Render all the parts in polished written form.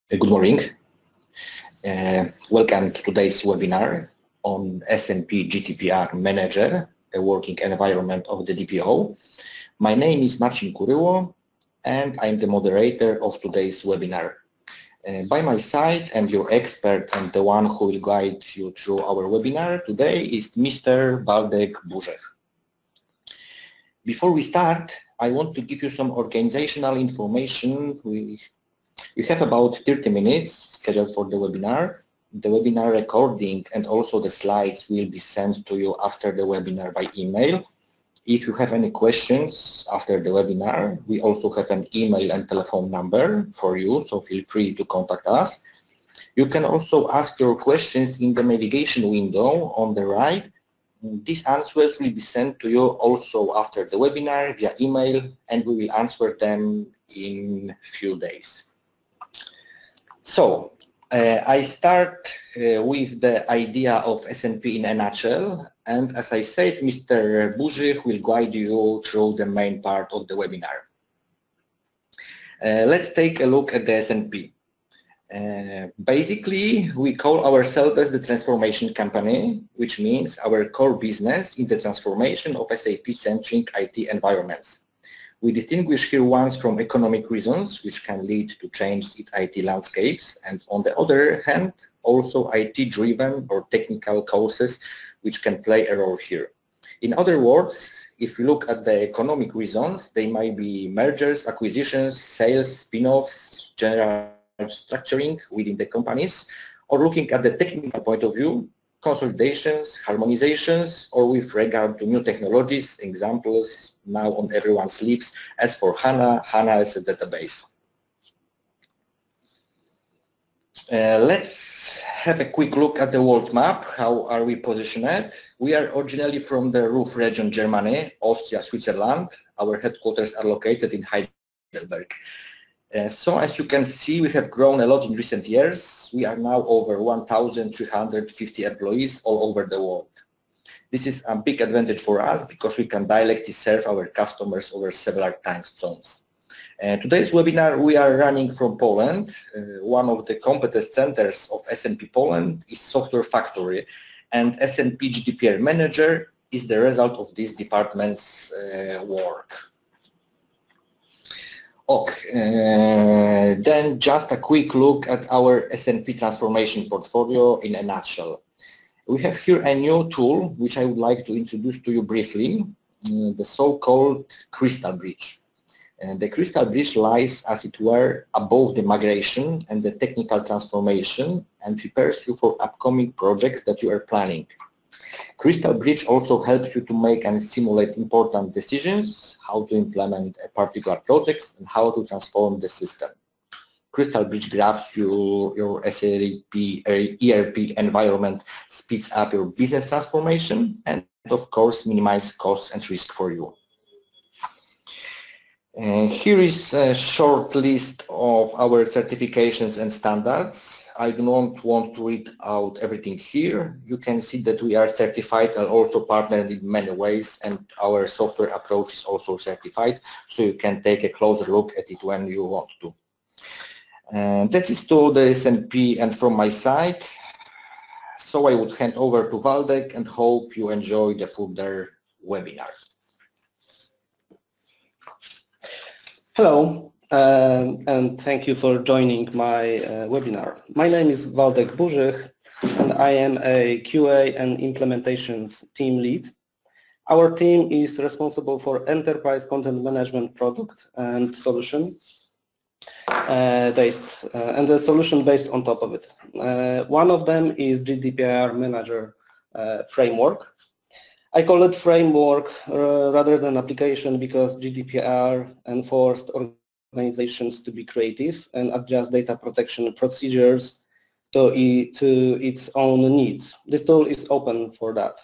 Good morning. Welcome to today's webinar on SNP GDPR Manager, a working environment of the DPO. My name is Marcin Kuryło and I'm the moderator of today's webinar. By my side and your expert and the one who will guide you through our webinar today is Mr. Waldek Burzech. Before we start, I want to give you some organizational information. We have about 30 minutes scheduled for the webinar. The webinar recording and also the slides will be sent to you after the webinar by email. If you have any questions after the webinar, we also have an email and telephone number for you, so feel free to contact us. You can also ask your questions in the navigation window on the right. These answers will be sent to you also after the webinar via email, and we will answer them in a few days. So, I start with the idea of SNP in a nutshell, and as I said, Mr. Burzech will guide you through the main part of the webinar. Let's take a look at the SNP. Basically, we call ourselves as the transformation company, which means our core business in the transformation of SAP-centric IT environments. We distinguish here ones from economic reasons, which can lead to change in IT landscapes, and on the other hand, also IT-driven or technical causes, which can play a role here. In other words, if you look at the economic reasons, they might be mergers, acquisitions, sales, spin-offs, general structuring within the companies, or looking at the technical point of view, consolidations, harmonizations, or with regard to new technologies, examples now on everyone's lips, as for HANA as a database. Let's have a quick look at the world map. How are we positioned? We are originally from the Ruhr region, Germany, Austria, Switzerland. Our headquarters are located in Heidelberg. So as you can see, we have grown a lot in recent years. We are now over 1,350 employees all over the world. This is a big advantage for us because we can directly serve our customers over several time zones. Today's webinar we are running from Poland. One of the competence centers of SNP Poland is Software Factory, and SNP GDPR Manager is the result of this department's work. Okay, then just a quick look at our SNP Transformation Portfolio in a nutshell. We have here a new tool which I would like to introduce to you briefly, the so-called Crystal Bridge. The Crystal Bridge lies, as it were, above the migration and the technical transformation and prepares you for upcoming projects that you are planning. Crystal Bridge also helps you to make and simulate important decisions, how to implement a particular project and how to transform the system. Crystal Bridge graphs your SAP ERP environment, speeds up your business transformation, and of course minimize costs and risk for you. Here is a short list of our certifications and standards. I do not want to read out everything here. You can see that we are certified and also partnered in many ways, and our software approach is also certified, so you can take a closer look at it when you want to. That is to the SNP and from my side. So I would hand over to Waldek and hope you enjoy the further webinar. Hello, and thank you for joining my webinar. My name is Waldek Burzech, and I am a QA and implementations team lead. Our team is responsible for enterprise content management product and solution and the solution based on top of it. One of them is GDPR Manager framework. I call it framework rather than application because GDPR enforced organizations to be creative and adjust data protection procedures to its own needs. This tool is open for that.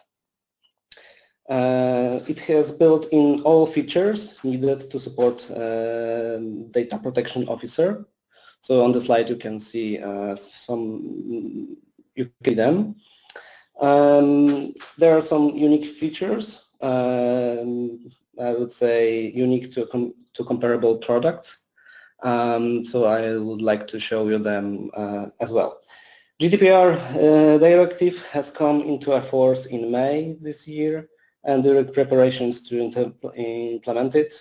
It has built-in all features needed to support data protection officer. So on the slide you can see them. There are some unique features, I would say unique to comparable products. So I would like to show you them as well. GDPR directive has come into force in May this year, and during preparations to implement it,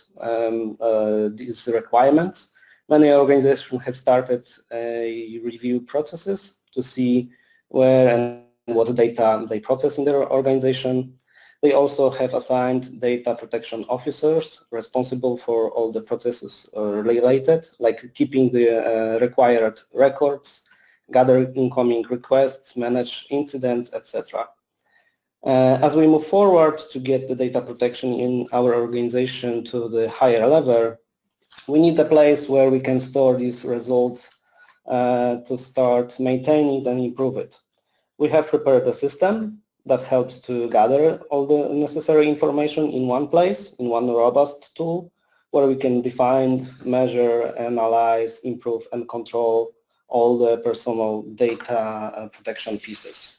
these requirements, many organizations have started review processes to see where and what data they process in their organization. They also have assigned data protection officers responsible for all the processes related, like keeping the required records, gather incoming requests, manage incidents, etc. As we move forward to get the data protection in our organization to the higher level, we need a place where we can store these results to start maintaining and improve it. We have prepared a system that helps to gather all the necessary information in one place, in one robust tool, where we can define, measure, analyze, improve, and control all the personal data protection pieces.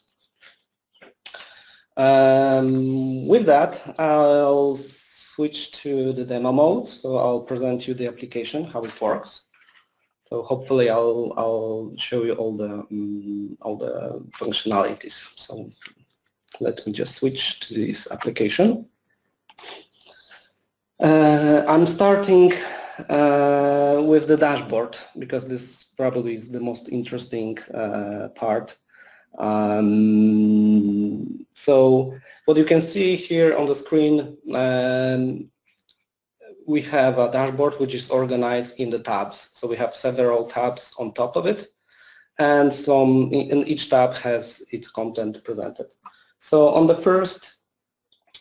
With that, I'll switch to the demo mode. So I'll present you the application, how it works. So hopefully I'll show you all the functionalities. So let me just switch to this application. I'm starting with the dashboard because this probably is the most interesting part. So what you can see here on the screen, we have a dashboard which is organized in the tabs. So we have several tabs on top of it, and in each tab has its content presented. So on the first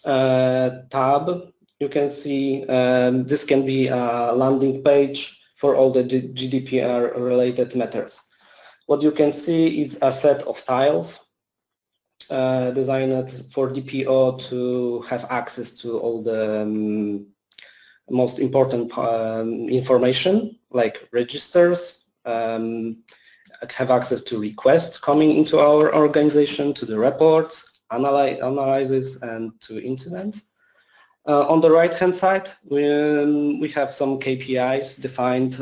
tab, you can see this can be a landing page for all the GDPR related matters. What you can see is a set of tiles designed for DPO to have access to all the most important information, like registers, have access to requests coming into our organization, to the reports, analysis, and to incidents. On the right-hand side, we have some KPIs defined,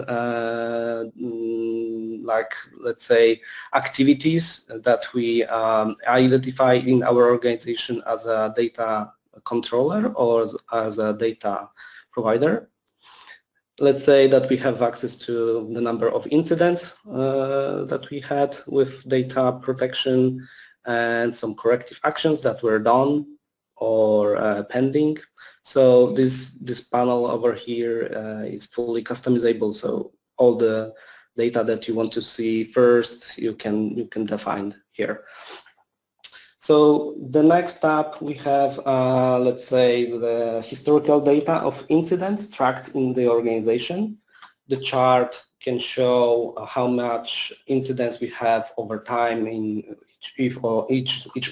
like, let's say, activities that we identify in our organization as a data controller or as a data provider. Let's say that we have access to the number of incidents that we had with data protection and some corrective actions that were done or pending. So this panel over here is fully customizable. So all the data that you want to see first, you can define here. So the next tab we have, let's say, the historical data of incidents tracked in the organization. The chart can show how much incidents we have over time in each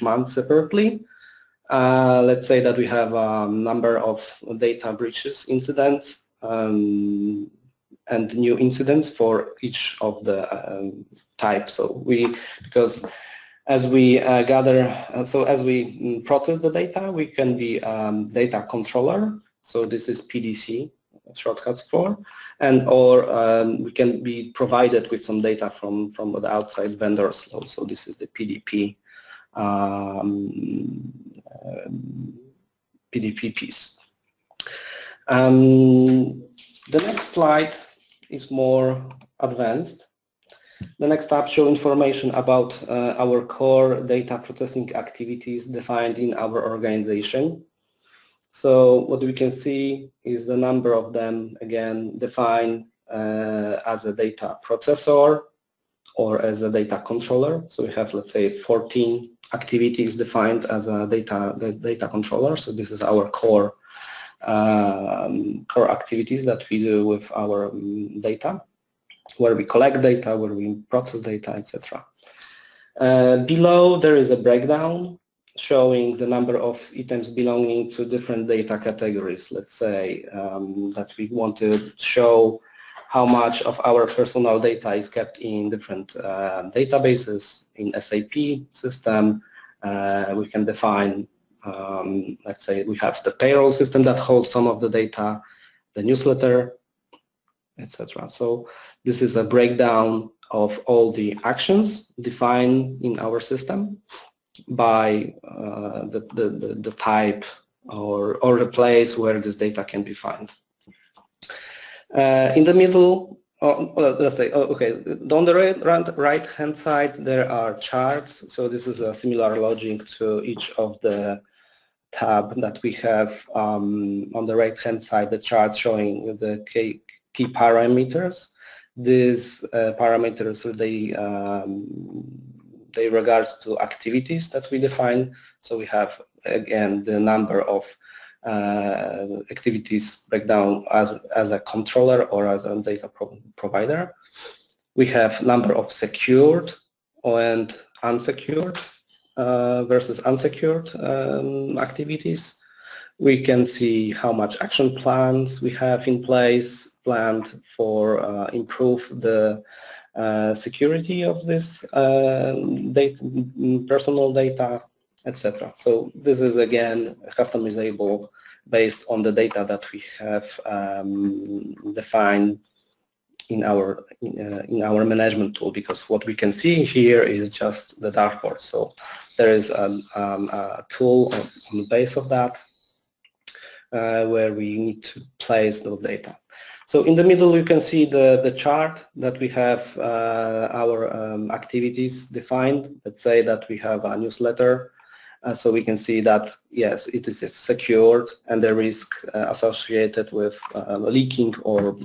month separately. Let's say that we have a number of data breaches incidents and new incidents for each of the types. So because as we as we process the data, we can be data controller. So this is PDC shortcuts for, or we can be provided with some data from the outside vendors. So this is the PDP. PDP piece. The next slide is more advanced. The next tab shows information about our core data processing activities defined in our organization. So what we can see is the number of them, again, defined as a data processor or as a data controller. So we have, let's say, 14 activities defined as a data controller. So this is our core activities that we do with our data, where we collect data, where we process data, etc. Below there is a breakdown showing the number of items belonging to different data categories. Let's say that we want to show how much of our personal data is kept in different databases in SAP system. We can define, let's say we have the payroll system that holds some of the data, the newsletter etc. So this is a breakdown of all the actions defined in our system by the type or the place where this data can be found. In the middle, let's say, okay, on the right-hand side there are charts. So this is a similar logic to each of the tab that we have on the right-hand side, the chart showing the key parameters. These parameters, they regards to activities that we define. So we have, again, the number of activities breakdown as a controller or as a data provider. We have number of secured and unsecured versus unsecured activities. We can see how much action plans we have in place planned for improve the security of this personal data, etc. So this is again customizable based on the data that we have defined in our management tool, because what we can see here is just the dashboard. So there is a tool on the base of that where we need to place those data. So in the middle you can see the chart that we have our activities defined. Let's say that we have a newsletter. So we can see that, yes, it is secured and the risk associated with leaking or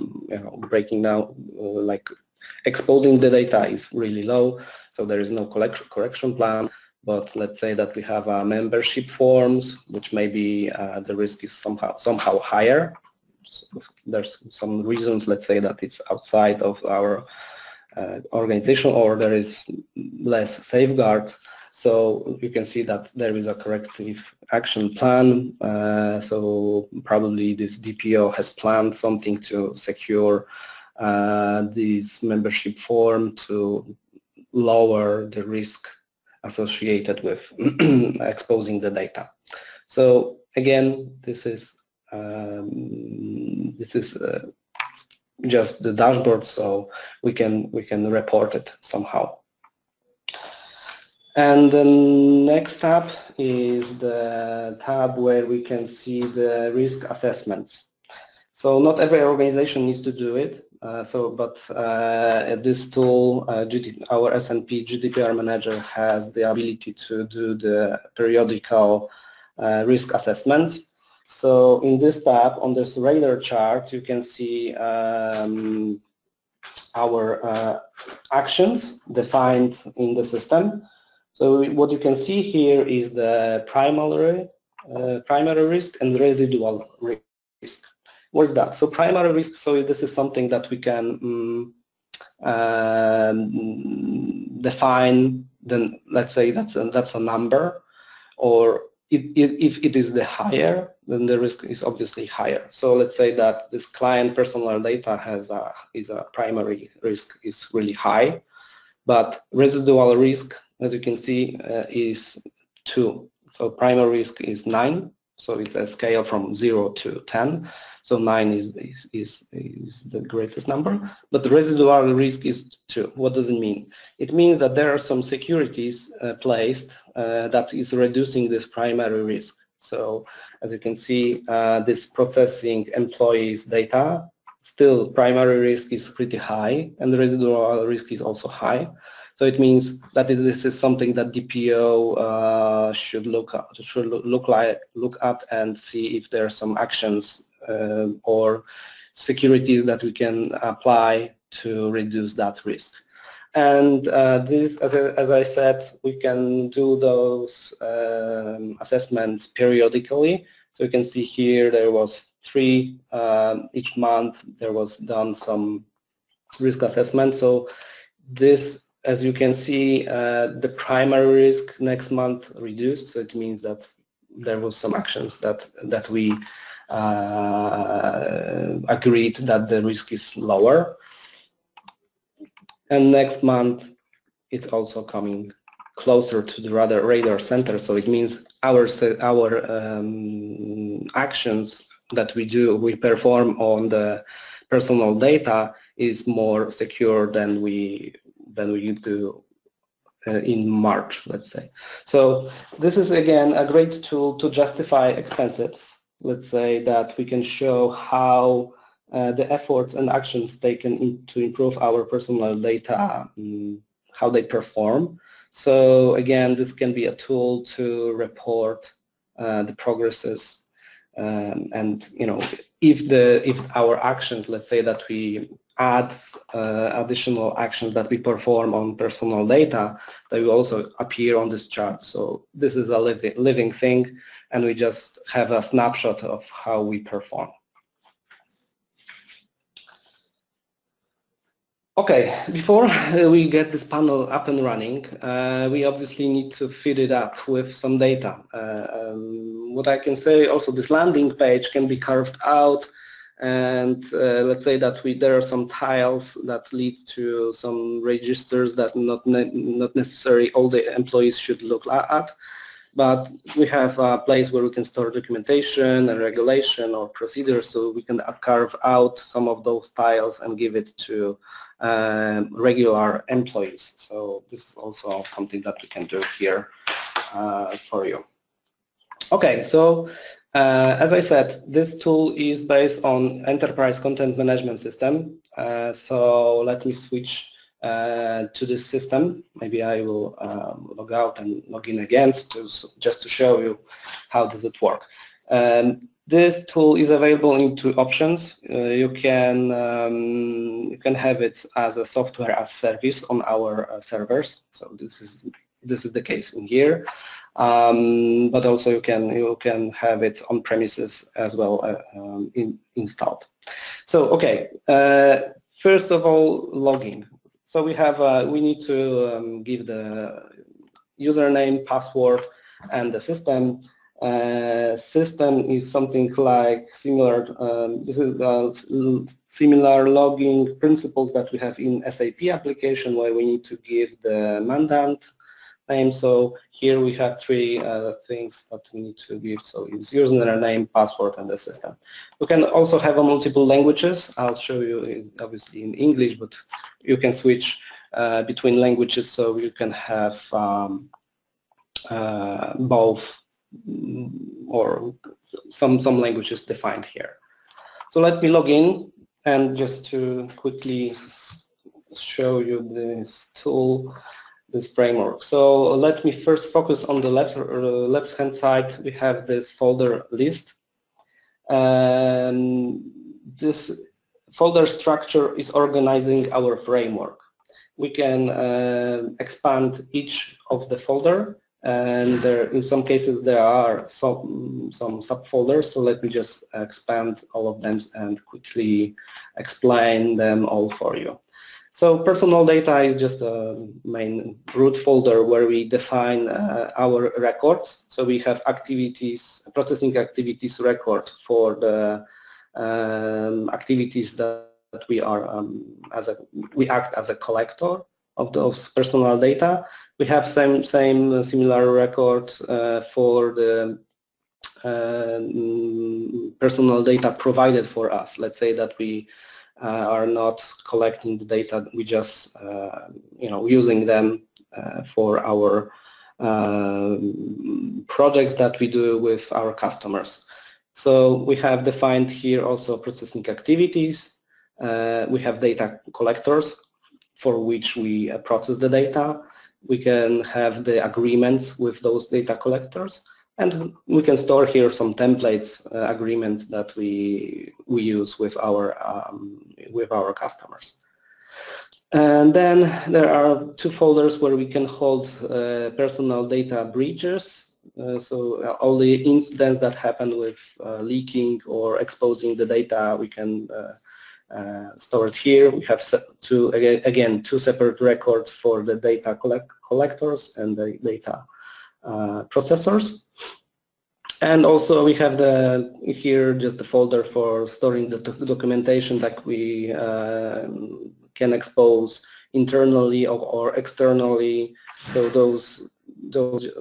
breaking down, like exposing the data is really low. So there is no correction plan. But let's say that we have membership forms, which maybe the risk is somehow higher. So there's some reasons, let's say, that it's outside of our organization, or there is less safeguards. So you can see that there is a corrective action plan. So probably this DPO has planned something to secure this membership form to lower the risk associated with exposing the data. So again, this is just the dashboard, so we can report it somehow. And the next tab is the tab where we can see the risk assessment. So not every organization needs to do it. But this tool, our SNP GDPR Manager, has the ability to do the periodical risk assessments. So in this tab, on this radar chart, you can see our actions defined in the system. So what you can see here is the primary risk and residual risk. What is that? So primary risk, so this is something that we can define, then let's say that's a number, or if it is the higher, then the risk is obviously higher. So let's say that this client personal data is a primary risk is really high, but residual risk, as you can see, is 2. So primary risk is 9. So it's a scale from 0 to 10. So 9 is the greatest number, but the residual risk is 2. What does it mean? It means that there are some securities placed that is reducing this primary risk. So as you can see, this processing employees' data, still primary risk is pretty high, and the residual risk is also high. So it means that this is something that DPO should look at and see if there are some actions or securities that we can apply to reduce that risk. And this, as I said, we can do those assessments periodically. So you can see here there was 3 each month. There was done some risk assessment. So this, as you can see, the primary risk next month reduced. So it means that there was some actions that we agreed that the risk is lower. And next month it's also coming closer to the radar center. So it means our actions that we perform on the personal data is more secure than we do in March, let's say. So this is again a great tool to justify expenses. Let's say that we can show how the efforts and actions taken to improve our personal data, how they perform. So again, this can be a tool to report the progresses, and if our actions, let's say that we add additional actions that we perform on personal data, they will also appear on this chart. So this is a living thing, and we just have a snapshot of how we perform. Okay, before we get this panel up and running, we obviously need to feed it up with some data. What I can say also, this landing page can be carved out, and let's say that there are some tiles that lead to some registers that not necessarily all the employees should look at, but we have a place where we can store documentation and regulation or procedures, so we can carve out some of those tiles and give it to regular employees. So this is also something that we can do here for you. Okay, so as I said, this tool is based on Enterprise Content Management System. So let me switch to this system. Maybe I will log out and log in again just to show you how does it work. This tool is available in two options. You can have it as a software as service on our servers. So this is the case in here. But also you can have it on premises as well installed. So okay, first of all, logging. So we need to give the username, password, and the system. System is something like similar. This is similar logging principles that we have in SAP application, where we need to give the mandant name. So here we have three things that we need to give. So it's username, password, and the system. We can also have multiple languages. I'll show you obviously in English, but you can switch between languages, so you can have both or some languages defined here. So let me log in, and just to quickly show you this tool, this framework. So let me first focus on the left-hand side. We have this folder list. This folder structure is organizing our framework. We can expand each of the folder, and in some cases there are some subfolders. So let me just expand all of them and quickly explain them all for you. So personal data is just a main root folder where we define our records. So we have activities, processing activities record for the activities that we are we act as a collector of those personal data. We have similar record for the personal data provided for us. Let's say that we are not collecting the data, we just using them for our projects that we do with our customers. So we have defined here also processing activities. We have data collectors for which we process the data. We can have the agreements with those data collectors, and we can store here some templates, agreements that we use with our customers. And then there are two folders where we can hold personal data breaches. So all the incidents that happen with leaking or exposing the data, we can store it here. We have two separate records for the data collectors and the data processors. And also we have here just the folder for storing the documentation that we can expose internally or externally. So those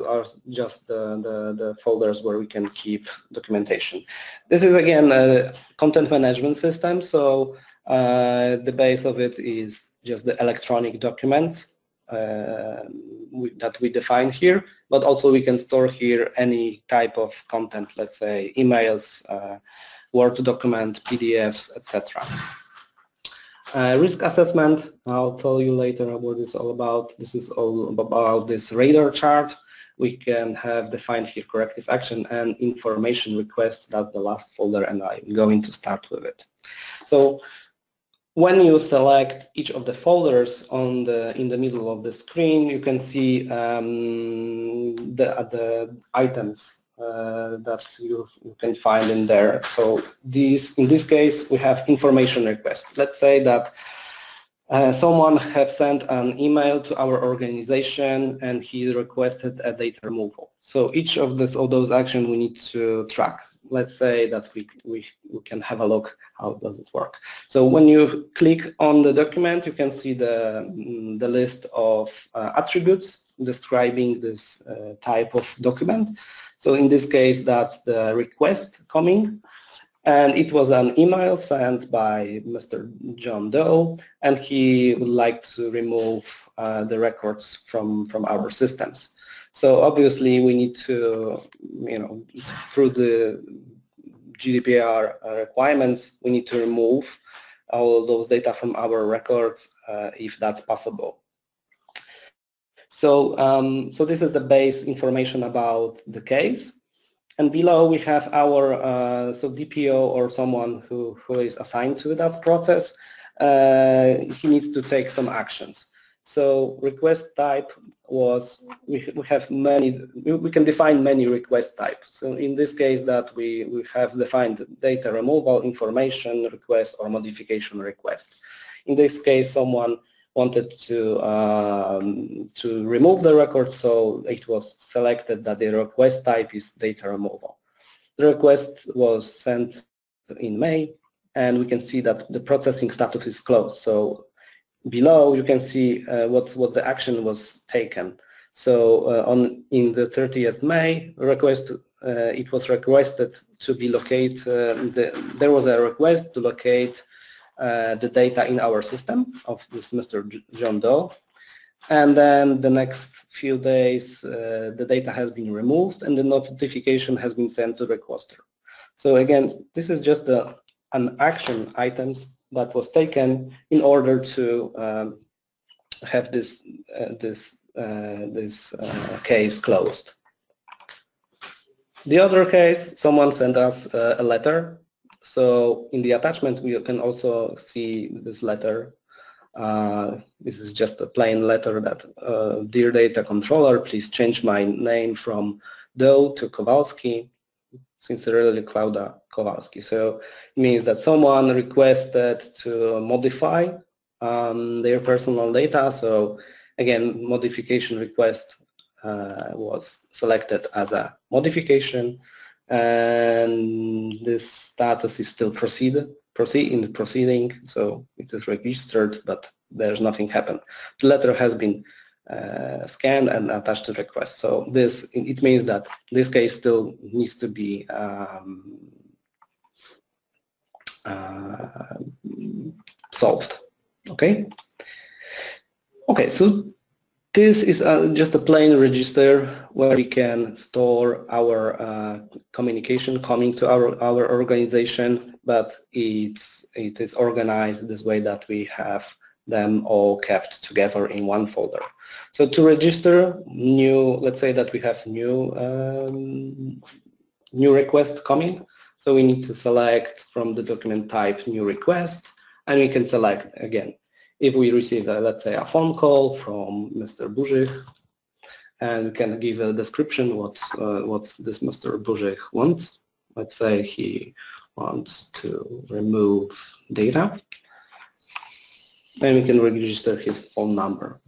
are just the folders where we can keep documentation. This is again a content management system, so The base of it is just the electronic documents that we define here, but also we can store here any type of content, let's say emails, Word document, PDFs, etc. Risk assessment, I'll tell you later what it's all about. This is all about this radar chart. We can have defined here corrective action and information request. That's the last folder, and I'm going to start with it. So when you select each of the folders in the middle of the screen, you can see the items that you can find in there. So in this case, we have information request. Let's say that someone has sent an email to our organization and he requested a data removal. So each of those actions we need to track. Let's say that we can have a look how does it work. So when you click on the document, you can see the list of attributes describing this type of document. So in this case, that's the request coming, and it was an email sent by Mr. John Doe, and he would like to remove the records from our systems. So obviously we need to, through the GDPR requirements, we need to remove all those data from our records if that's possible. So, so this is the base information about the case. And below we have our DPO or someone who is assigned to that process. He needs to take some actions. So request type was, we can define many request types. So in this case that we have defined data removal, information request, or modification request. In this case, someone wanted to remove the record, so it was selected that the request type is data removal. The request was sent in May, and we can see that the processing status is closed. So below you can see what the action was taken. So in the 30th May request, it was requested to be located. There was a request to locate the data in our system of this Mr. John Doe, and then the next few days the data has been removed and the notification has been sent to the requester. So again, this is just an action items that was taken in order to have this case closed. The other case, someone sent us a letter. So in the attachment we can also see this letter. This is just a plain letter that, dear data controller, please change my name from Doe to Kowalski. Sincerely, Klauda Kowalski. So it means that someone requested to modify their personal data. So again, modification request was selected as a modification, and this status is still proceeding, so it is registered, but there's nothing happened. The letter has been scanned and attached to the request. So it means that this case still needs to be solved. Okay. Okay. So this is just a plain register where we can store our communication coming to our organization, but it is organized this way that we have them all kept together in one folder. So to register new, let's say that we have new request coming. So we need to select from the document type new request, and we can select again. If we receive, let's say, a phone call from Mr. Burzych, and we can give a description what this Mr. Burzych wants. Let's say he wants to remove data, and we can register his phone number.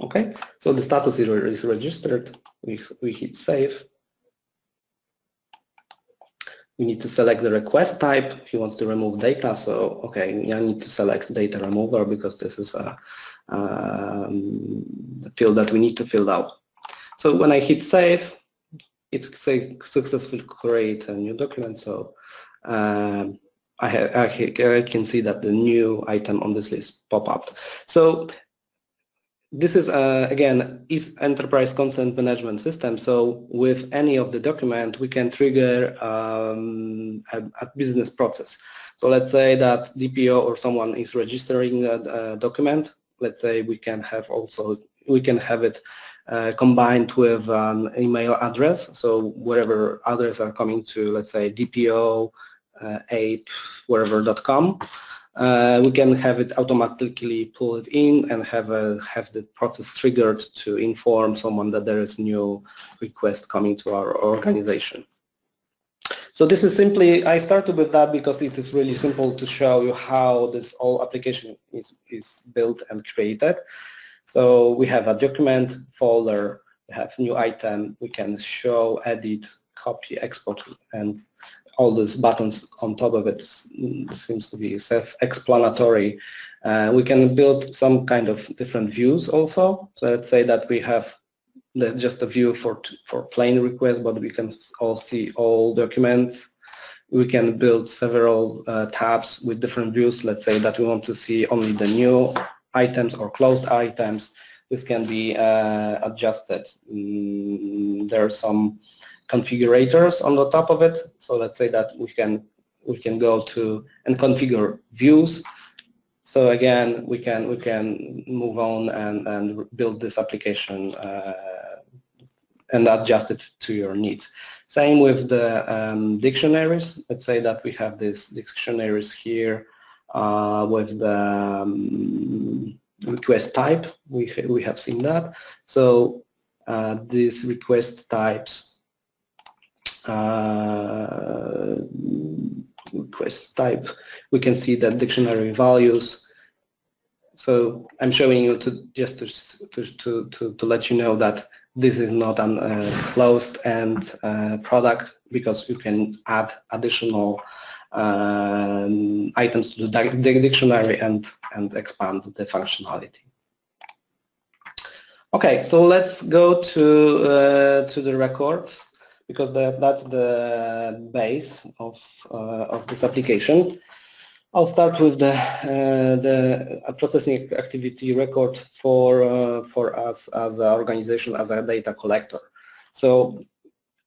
Okay, so the status is registered. We hit save. We need to select the request type. He wants to remove data, so okay, I need to select data remover because this is a field that we need to fill out. So when I hit save, it says successfully create a new document. So I can see that the new item on this list pop up. So this is again is enterprise content management system. So with any of the document, we can trigger a business process. So let's say that DPO or someone is registering a document. Let's say we can have it combined with an email address. So wherever others are coming to, let's say DPO, ape, wherever.com, we can have it automatically pull it in and have the process triggered to inform someone that there is new request coming to our organization. So this is simply, I started with that because it is really simple to show you how this whole application is built and created. So we have a document folder, we have new item, we can show, edit, copy, export, and all these buttons on top of it seems to be self-explanatory. We can build some kind of different views also. So let's say that we have just a view for plain requests, but we can all see all documents. We can build several tabs with different views. Let's say that we want to see only the new items or closed items. This can be adjusted. There are some configurators on the top of it. So let's say that we can go to and configure views. So again, we can move on and build this application and adjust it to your needs. Same with the dictionaries. Let's say that we have these dictionaries here with the request type. We have seen that. So these request types request type, we can see the dictionary values. So I'm showing you just to let you know that this is not a closed-end product, because you can add additional items to the dictionary and expand the functionality. Okay, so let's go to the record, because that's the base of this application. I'll start with the processing activity record for us as an organization, as a data collector. So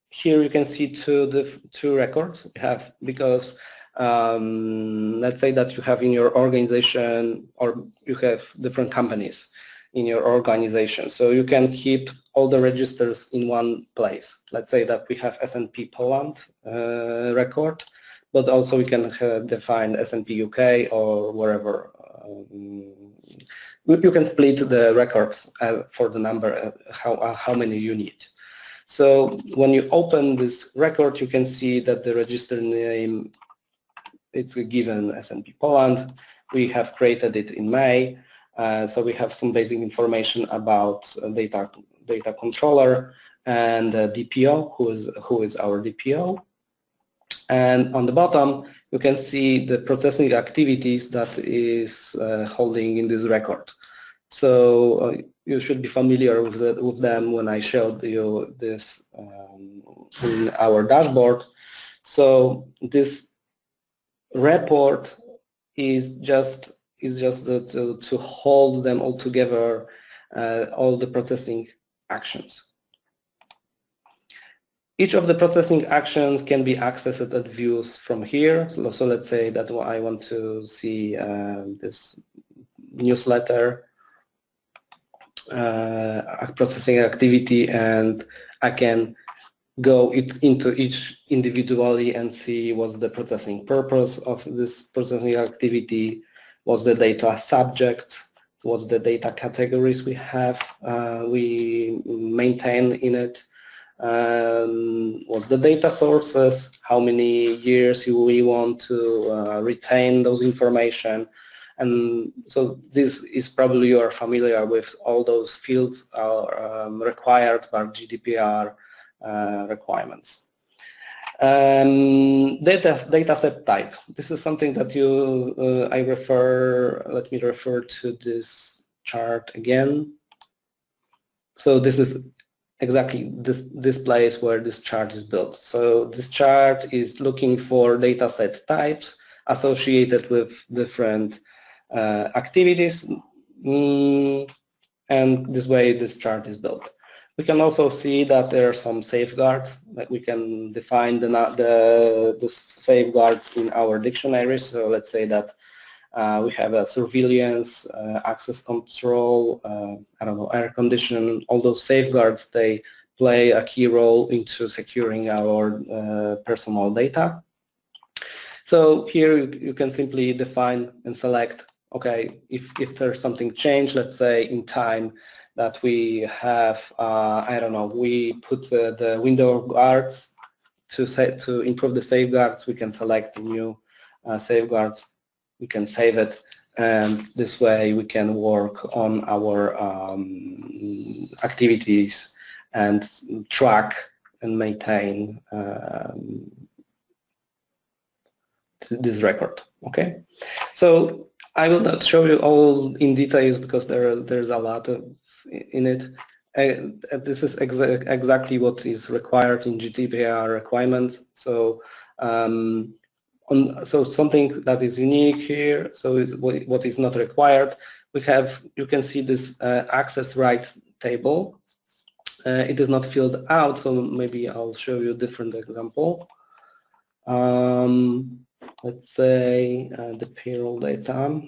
here you can see two records we have, because let's say that you have in your organization, or you have different companies in your organization. So you can keep all the registers in one place. Let's say that we have SNP Poland record, but also we can define SNP UK or wherever. You can split the records for the number, how many you need. So when you open this record, you can see that the register name, it's given SNP Poland. We have created it in May. So we have some basic information about data controller and DPO, who is our DPO. And on the bottom, you can see the processing activities that is holding in this record. So you should be familiar with them when I showed you this in our dashboard. So this report is just to hold them all together, all the processing actions. Each of the processing actions can be accessed at views from here. So let's say that I want to see this newsletter processing activity, and I can go into each individually and see what's the processing purpose of this processing activity, what's the data subject, what's the data categories we maintain in it, what's the data sources, how many years we want to retain those information. And so this is probably you are familiar with all those fields are required by GDPR requirements. Data set type. This is something that let me refer to this chart again. So this is exactly this place where this chart is built. So this chart is looking for data set types associated with different activities, and this way this chart is built. We can also see that there are some safeguards, that we can define the safeguards in our dictionary. So let's say that we have a surveillance, access control, I don't know, air conditioning, all those safeguards, they play a key role into securing our personal data. So here you can simply define and select, okay, if there's something changed, let's say in time, that we have, I don't know, we put the window guards to improve the safeguards, we can select the new safeguards, we can save it, and this way we can work on our activities and track and maintain this record. Okay, so I will not show you all in details because there's a lot in it. This is exactly what is required in GDPR requirements. So so something that is unique here, so is what is not required. We have, you can see this access rights table. It is not filled out, so maybe I'll show you a different example. Let's say the payroll data.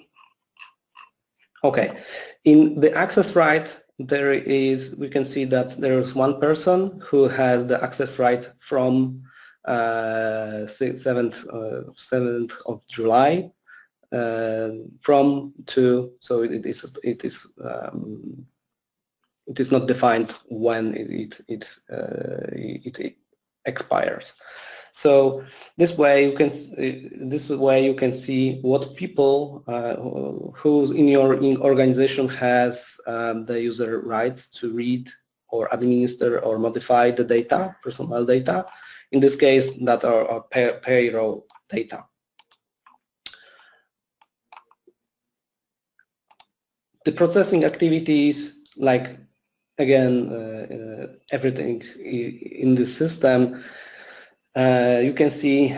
Okay, in the access right, there is, we can see that there is one person who has the access right from 7th of July from to, so it is not defined when it expires. So this way you can see what people who in your organization has the user rights to read or administer or modify the data, personal data. In this case, that are payroll data. The processing activities, like again, everything in the system, you can see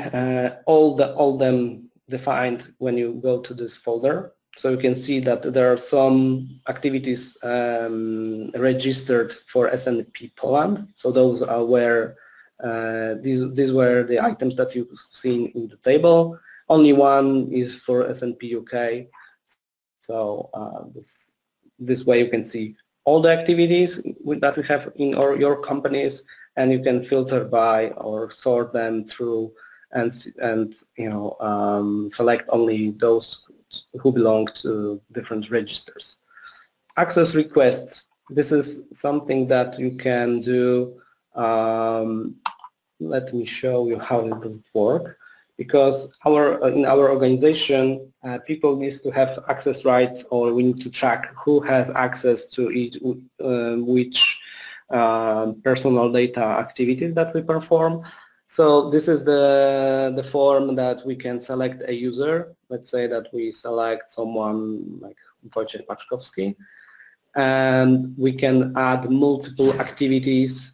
all them defined when you go to this folder. So you can see that there are some activities registered for SNP Poland. So those are where these were the items that you've seen in the table. Only one is for SNP UK. So this way you can see all the activities that we have in your companies, and you can filter by or sort them through and you know select only those who belong to different registers. Access requests. This is something that you can do. Let me show you how it does work. Because in our organization, people need to have access rights, or we need to track who has access to each, which personal data activities that we perform. So this is the form that we can select a user. Let's say that we select someone like Wojciech Paczkowski, and we can add multiple activities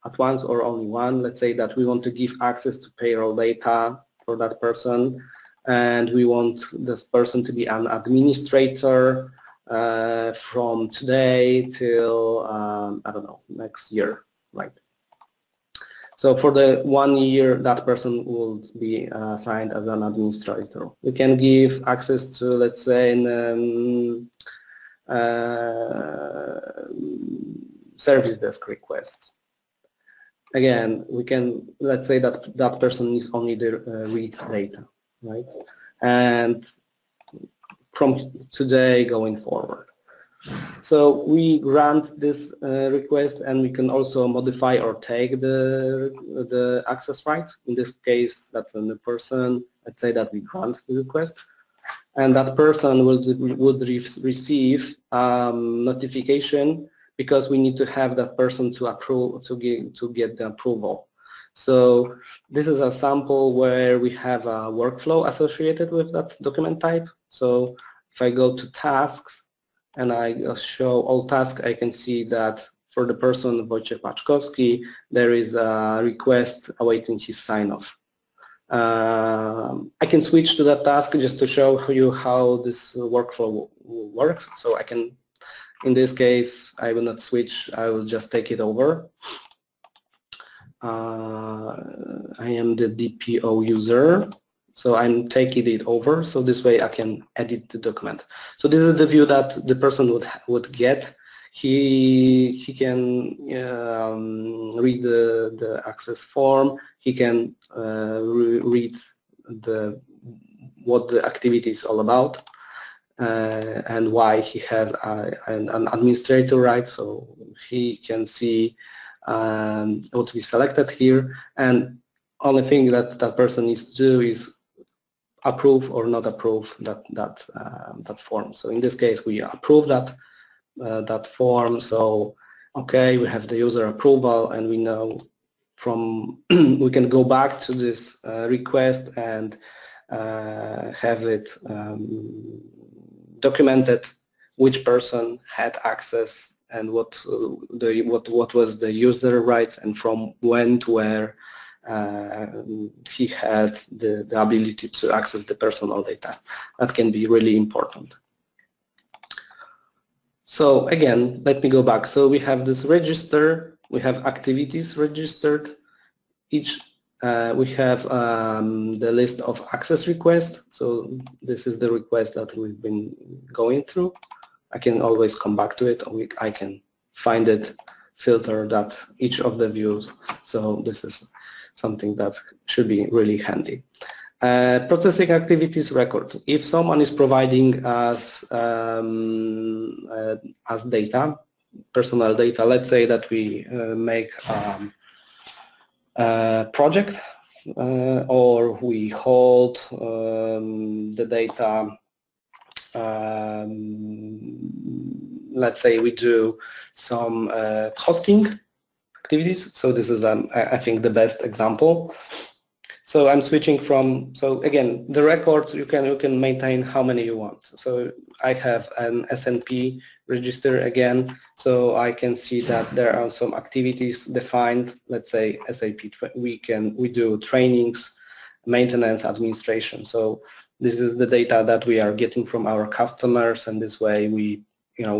at once or only one. Let's say that we want to give access to payroll data for that person, and we want this person to be an administrator from today till I don't know, next year, right? So for the 1 year, that person will be assigned as an administrator. We can give access to, let's say, service desk requests. Again, we can, let's say that that person needs only the read data, right? And from today going forward. So we grant this request, and we can also modify or take the access rights. In this case, that's a new person. Let's say that we grant the request, and that person would receive notification, because we need to have that person to approve, to get the approval. So this is a sample where we have a workflow associated with that document type. So if I go to tasks and I show all tasks, I can see that for the person Wojciech Paczkowski, there is a request awaiting his sign-off. I can switch to that task just to show you how this workflow works. So I can, in this case, I will not switch, I will just take it over. I am the DPO user, so I'm taking it over, so this way I can edit the document. So this is the view that the person would get. He can read the access form, he can read what the activity is all about, and why he has an administrator right, so he can see what we selected here, and only thing that that person needs to do is approve or not approve that form. So in this case we approve that form, so okay, we have the user approval, and we know from we can go back to this request and have it documented which person had access and what was the user rights, and from when to where he had the ability to access the personal data. That can be really important. So again, let me go back. So we have this register, we have activities registered. Each we have the list of access requests. So this is the request that we've been going through. I can always come back to it, or I can find it, filter that each of the views. So this is something that should be really handy. Processing activities record. If someone is providing us as data, personal data, let's say that we make a project or we hold the data, let's say we do some hosting activities. So this is, I think, the best example. So I'm switching from, so again, the records, you can maintain how many you want. So I have an SNP register again, so I can see that there are some activities defined. Let's say SAP, we do trainings, maintenance, administration. So this is the data that we are getting from our customers, and this way we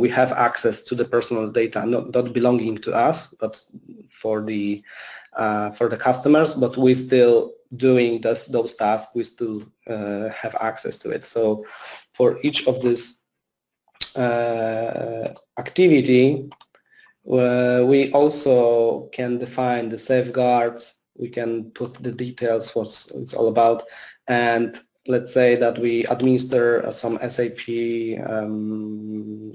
have access to the personal data, not belonging to us, but for the customers. But we still doing those tasks, we still have access to it. So for each of this activity, we also can define the safeguards. We can put the details, what it's all about, and let's say that we administer some SAP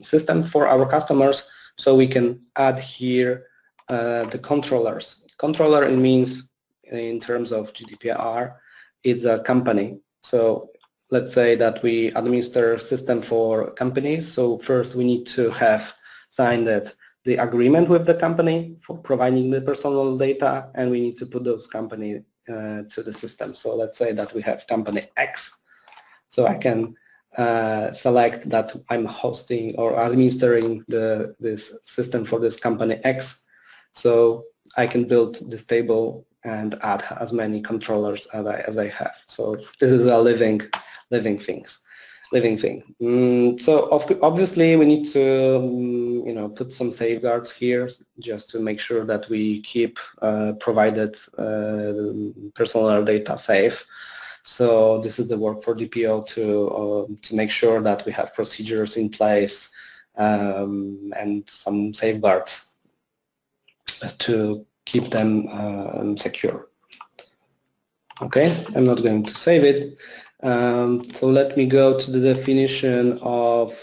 system for our customers, so we can add here the controllers. Controller, it means, in terms of GDPR, it's a company. So let's say that we administer system for companies. So first we need to have signed the agreement with the company for providing the personal data, and we need to put those company to the system. So let's say that we have company X. So I can select that I'm hosting or administering this system for this company X. So I can build this table and add as many controllers as I have. So this is a living thing. So obviously we need to put some safeguards here just to make sure that we keep provided personal data safe. So this is the work for DPO to make sure that we have procedures in place and some safeguards to keep them secure. Okay, I'm not going to save it. So let me go to the definition of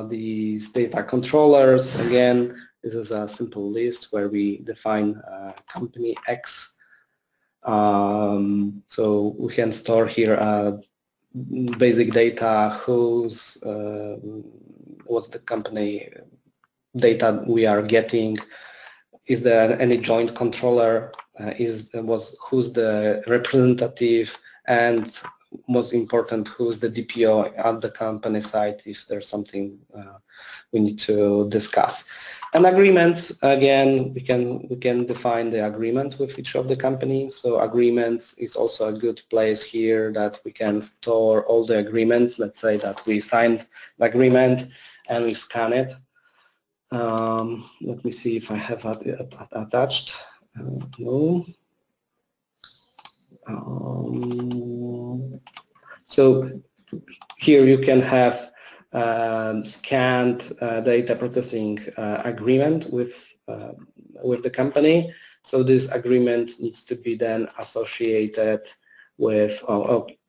these data controllers. Again, this is a simple list where we define company X. So we can store here basic data, what's the company data we are getting, is there any joint controller, who's the representative, and most important, who is the DPO at the company side, if there's something we need to discuss. And agreements, again, we can define the agreement with each of the companies. So agreements is also a good place here that we can store all the agreements. Let's say that we signed the agreement and we scan it. Let me see if I have it attached. No. So here you can have scanned data processing agreement with the company. So this agreement needs to be then associated with,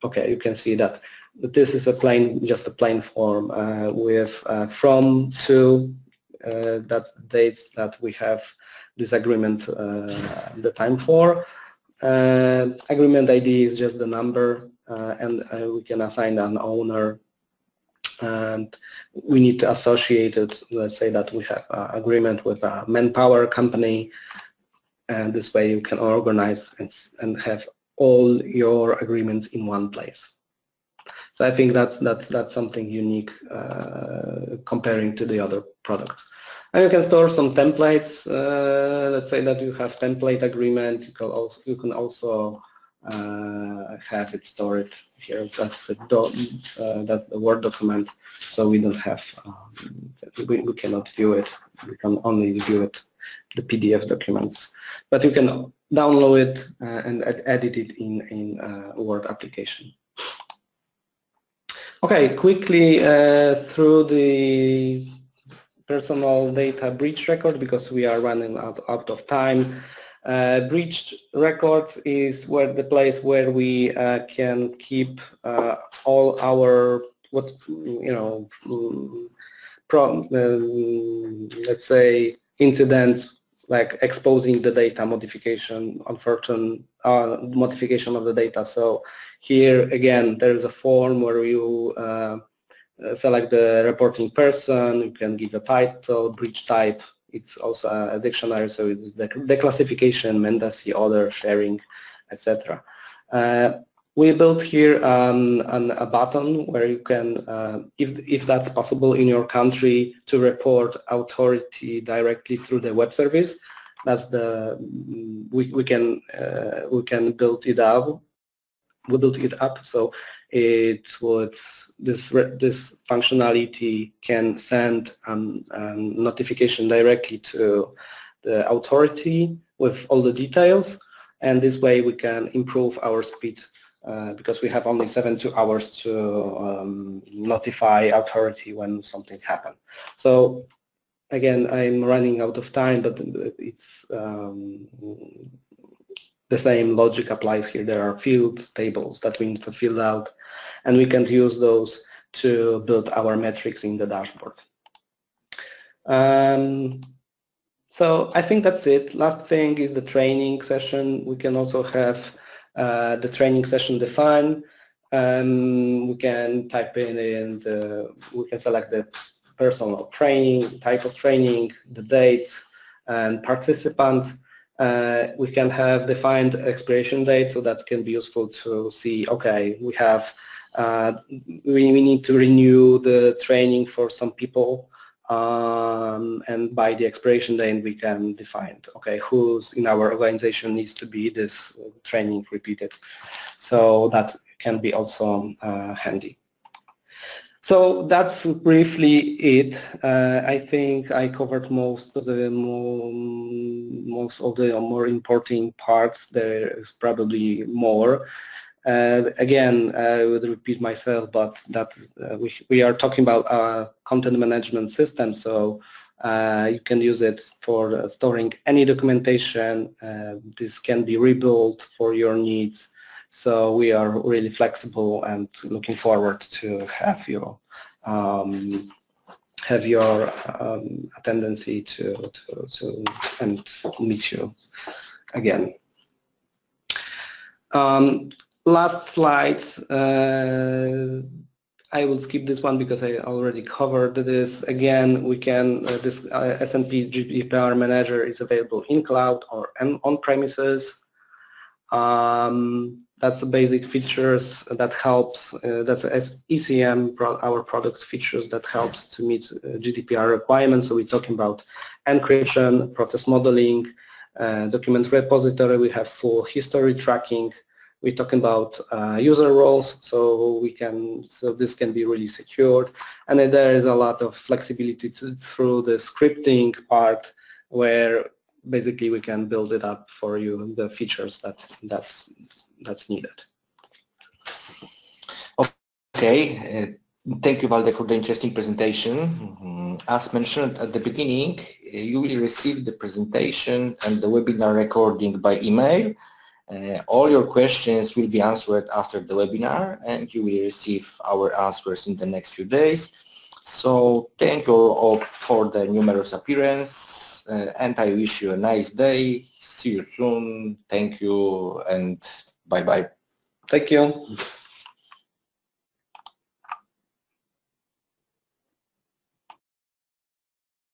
okay, you can see that this is just a plain form with from to, that's the dates that we have this agreement the time for. Agreement ID is just the number, and we can assign an owner, and we need to associate it. Let's say that we have an agreement with a manpower company, and this way you can organize and have all your agreements in one place. So I think that's something unique comparing to the other products. And you can store some templates. Let's say that you have template agreement. You can also have it stored here. That's the Word document. So we don't have. We cannot view it. We can only view it, the PDF documents. But you can download it and edit it in Word application. Okay, quickly through the personal data breach record, because we are running out of time. Breached records is the place where we can keep all our let's say incidents like exposing the data, modification, unfortunate modification of the data. So here again, there's a form where you select the reporting person. You can give a title, breach type. It's also a dictionary, so it's the declassification, mandacy, order, sharing, etc. We built here a button where you can, if that's possible in your country, to report authority directly through the web service. That's the we can build it up. We built it up, so this functionality can send notification directly to the authority with all the details, and this way we can improve our speed because we have only 72 hours to notify authority when something happens. So again, I'm running out of time, but it's the same logic applies here. There are fields, tables that we need to fill out, and we can use those to build our metrics in the dashboard. So I think that's it. Last thing is the training session. We can also have the training session defined. We can type in we can select the personal training, type of training, the dates, and participants. We can have defined expiration date, so that can be useful to see, okay, we have, we need to renew the training for some people, and by the expiration date we can define, okay, who's in our organization needs to be this training repeated. So that can be also handy. So that's briefly it. I think I covered most of the more important parts. There is probably more. Again, I would repeat myself, but that we are talking about a content management system, so you can use it for storing any documentation. This can be rebuilt for your needs. So we are really flexible and looking forward to have your tendency to and meet you again. Last slides. I will skip this one because I already covered this. Again, we can this SNP GDPR Manager is available in cloud or on premises. That's the basic features that helps, that's ECM, our product features that helps to meet GDPR requirements. So we're talking about encryption, process modeling, document repository, we have full history tracking. We're talking about user roles, so this can be really secured. And then there is a lot of flexibility through the scripting part, where basically we can build it up for you, the features that's needed. Okay, thank you, Valde, for the interesting presentation. As mentioned at the beginning, you will receive the presentation and the webinar recording by email. All your questions will be answered after the webinar, and you will receive our answers in the next few days. So thank you all for the numerous appearance, and I wish you a nice day. See you soon. Thank you, and bye-bye. Thank you.